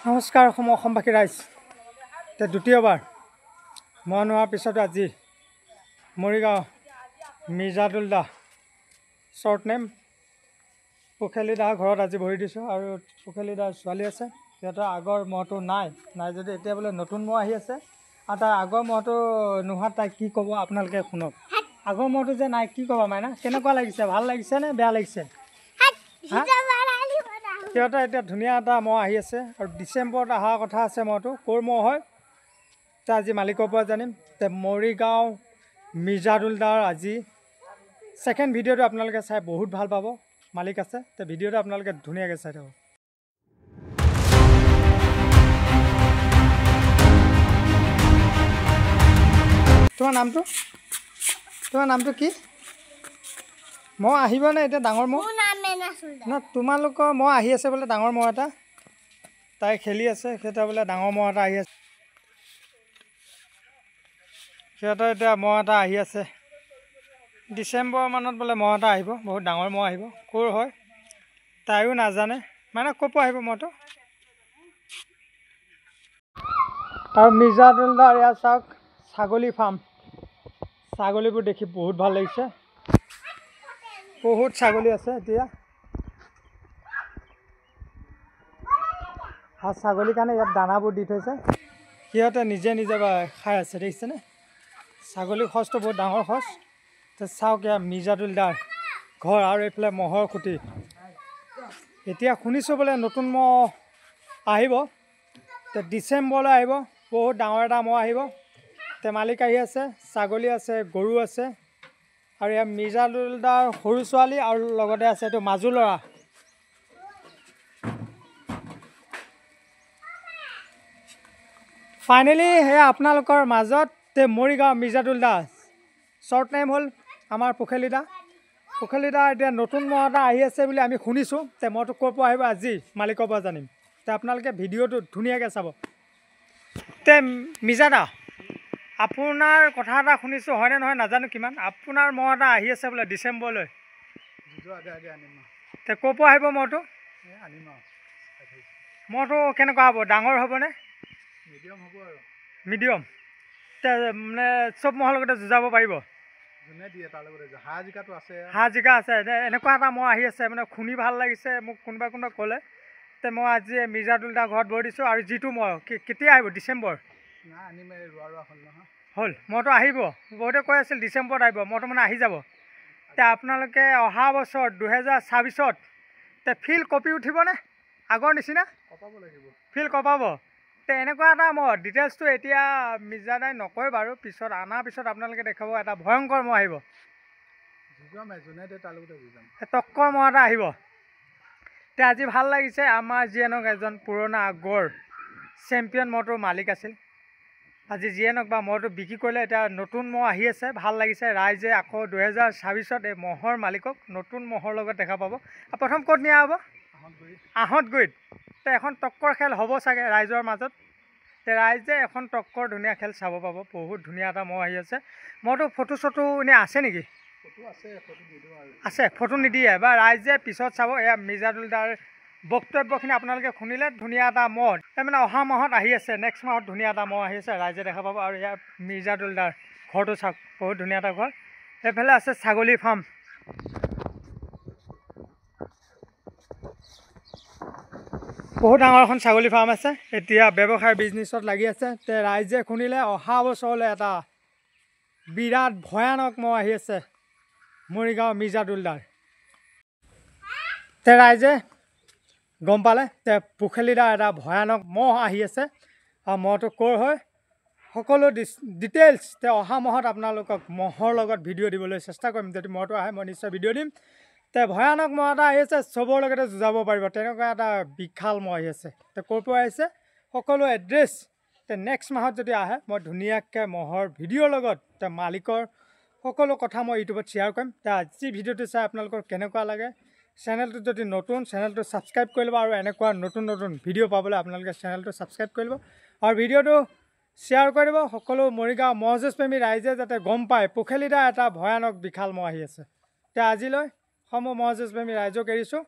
নমস্কাৰ অসমবাসী ৰাইজ। দ্বিতীয়বাৰ মই নোৱাৰ পিছতো আজি মৰিগাঁও মিৰ্জাদুল দা শ্বৰ্ট নেম পুখেলি দা ঘৰত আজি ভৰি দিছোঁ আৰু পুখেলি দাৰ ছোৱালী আছে। সিহঁতৰ আগৰ মহটো নাই যদি এতিয়া বোলে নতুন মহ আহি আছে আৰু তাৰ আগৰ মহটো নোহোৱাত তাই কি ক'ব আপোনালোকে শুনক। আগৰ মহটো যে নাই কি ক'বা মাইনা, কেনেকুৱা লাগিছে? ভাল লাগিছে নে বেয়া লাগিছে? সিহঁতৰ এতিয়া ধুনীয়া এটা মহ আহি আছে আৰু ডিচেম্বৰত অহা কথা আছে। মহটো ক'ৰ মহ হয় তে আজি মালিকৰ পৰা জানিম। তে মৰিগাঁও মিৰ্জাদুল দাৰ আজি ছেকেণ্ড ভিডিঅ'টো আপোনালোকে চাই বহুত ভাল পাব। মালিক আছে তে ভিডিঅ'টো আপোনালোকে ধুনীয়াকৈ চাই থাকক। তোমাৰ নামটো কি? মহ আহিবনে এতিয়া? ডাঙৰ মহ না তোমালোকৰ মহ আহি আছে বোলে, ডাঙৰ মহ এটা তাই খেলি আছে। সিহঁতৰ বোলে ডাঙৰ মহ এটা আহি আছে। সিহঁতৰ এতিয়া মহ এটা আহি আছে ডিচেম্বৰ মানত বোলে মহ এটা আহিব, বহুত ডাঙৰ মহ আহিব। ক'ৰ হয় তাইও নাজানে, মানে ক'ৰ পৰা আহিব মহটো। আৰু মিৰ্জাদুল দাৰ ইয়াত চাওক ছাগলী ফাৰ্ম, ছাগলীবোৰ দেখি বহুত ভাল লাগিছে। বহুত ছাগলী আছে এতিয়া আৰু ছাগলীৰ কাৰণে ইয়াত দানাবোৰ দি থৈছে। সিহঁতে নিজে খাই আছে, দেখিছেনে? ছাগলীৰ সঁচটো বহুত ডাঙৰ সঁচ। তো চাওক ইয়াত মিৰ্জাদুল দাৰ ঘৰ আৰু এইফালে মহৰ খুঁটি। এতিয়া শুনিছোঁ বোলে নতুন মহ আহিব, তো ডিচেম্বৰলৈ আহিব। বহুত ডাঙৰ এটা মহ আহিব। তে মালিক আহি আছে, ছাগলী আছে, গৰু আছে আৰু ইয়াত মিৰ্জাদুল দাৰ সৰু ছোৱালী আৰু লগতে আছে এইটো মাজু ল'ৰা। ফাইনেলি সেয়া আপোনালোকৰ মাজত তে মৰিগাঁও মিৰ্জাদুল দা শ্বৰ্ট নেম হ'ল আমাৰ পুখেলি দা। এতিয়া নতুন মহ এটা আহি আছে বুলি আমি শুনিছোঁ। তে মহটো ক'ৰ পৰা আহিব আজি মালিকৰ পৰা জানিম। তে আপোনালোকে ভিডিঅ'টো ধুনীয়াকৈ চাব। তে মিৰ্জা দা, আপোনাৰ কথা এটা শুনিছোঁ, হয়নে নহয় নাজানো কিমান, আপোনাৰ মহ এটা আহি আছে বোলে ডিচেম্বৰলৈ। তে ক'ৰ পৰা আহিব মহটো? মহটো কেনেকুৱা হ'ব? ডাঙৰ হ'বনে? মিডিয়াম। তে মানে চব মহৰ লগতে যুঁজাব পাৰিব? হাঁহ জিকা আছে। এনেকুৱা এটা মহ আহি আছে মানে শুনি ভাল লাগিছে মোক। কোনোবাই ক'লে তে মই আজি মিৰ্জাদুল দাৰ ঘৰত ভৰি দিছোঁ। আৰু যিটো মহ কেতিয়া আহিব? ডিচেম্বৰ হ'ল মহটো আহিব। বহুতে কৈ আছিল ডিচেম্বৰত আহিব, মহটো মানে আহি যাব। তে আপোনালোকে অহা বছৰ 2026ত তে ফিল্ড কপি উঠিবনে আগৰ নিচিনা? ফিল্ড কপাব। তে এনেকুৱা এটা মহ ডিটেইলছটো এতিয়া মিৰ্জা দাই নকয় বাৰু, পিছত অনাৰ পিছত আপোনালোকে দেখাব। এটা ভয়ংকৰ মহ আহিব, টক্কৰ মহ এটা আহিব। তে আজি ভাল লাগিছে। আমাৰ জিএনক এজন পুৰণা আগৰ চেম্পিয়ন মহটোৰ মালিক আছিল। আজি জিএনক বা মহটো বিক্ৰী কৰিলে। এতিয়া নতুন মহ আহি আছে, ভাল লাগিছে। ৰাইজে আকৌ 2026ত এই মহৰ মালিকক নতুন মহৰ লগত দেখা পাব। প্ৰথম ক'ত নিয়া হ'ব? আহঁতগুৰিত। তে এখন টক্কৰ খেল হ'ব চাগে ৰাইজৰ মাজত। তে ৰাইজে এখন টক্কৰ ধুনীয়া খেল চাব পাব। বহুত ধুনীয়া এটা মহ আহি আছে। মহটো ফটো চটো এনেই আছে নেকি? আছে, ফটো নিদিয়ে বা ৰাইজে পিছত চাব। এয়া মিৰ্জাদুল দাৰ বক্তব্যখিনি আপোনালোকে শুনিলে। ধুনীয়া এটা মহ মানে অহা মাহত আহি আছে, নেক্সট মাহত ধুনীয়া এটা মহ আহি আছে, ৰাইজে দেখা পাব। আৰু ইয়াৰ মিৰ্জাদুল দাৰ ঘৰটো চাওক, বহুত ধুনীয়া এটা ঘৰ। এইফালে আছে ছাগলী ফাৰ্ম। বহুত ডাঙৰ এখন ছাগলী ফাৰ্ম আছে। এতিয়া ব্যৱসায় বিজনেছত লাগি আছে। তে ৰাইজে শুনিলে অহা বছৰলৈ এটা বিৰাট ভয়ানক মহ আহি আছে মৰিগাঁও মিৰ্জাদুল দাৰ। তে ৰাইজে গম পালে তে পুখেলি দাৰ এটা ভয়ানক মহ আহি আছে। আৰু মহটো ক'ৰ হয় সকলো ডিটেইলছ তে অহা মাহত আপোনালোকক মহৰ লগত ভিডিঅ' দিবলৈ চেষ্টা কৰিম। যদি মহটো আহে মই নিশ্চয় ভিডিঅ' দিম। তে ভয়ানক মহ এটা আহি আছে, চবৰ লগতে যুঁজাব পাৰিব তেনেকুৱা এটা বিশাল মহ আহি আছে। তে ক'ৰ পৰা আহিছে সকলো এড্ৰেছ তে নেক্সট মাহত যদি আহে মই ধুনীয়াকৈ মহৰ ভিডিঅ'ৰ লগত তে মালিকৰ সকলো কথা মই ইউটিউবত শ্বেয়াৰ কৰিম। তে আজি ভিডিঅ'টো চাই আপোনালোকৰ কেনেকুৱা লাগে, চেনেলটো যদি নতুন চেনেলটো ছাবস্ক্ৰাইব কৰি ল'ব। আৰু এনেকুৱা নতুন ভিডিঅ' পাবলৈ আপোনালোকে চেনেলটো ছাবস্ক্ৰাইব কৰি ল'ব আৰু ভিডিঅ'টো শ্বেয়াৰ কৰি দিব। সকলো মৰিগাঁও মহ যুঁজ প্ৰেমী ৰাইজে যাতে গম পায় পুখেলি দাৰ এটা ভয়ানক বিশাল মহ আহি আছে। তে আজিলৈ সমূহ মহ যুঁজ প্ৰেমী ৰাইজক এৰিছোঁ।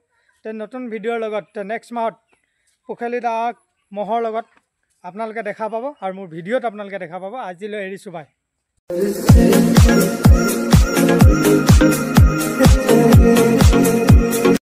তে নতুন ভিডিঅ'ৰ লগত তে নেক্সট মাহত পুখেলি দাক মহৰ লগত আপোনালোকে দেখা পাব আৰু মোৰ ভিডিঅ'ত আপোনালোকে দেখা পাব আজিলৈ এৰিছোঁ বাই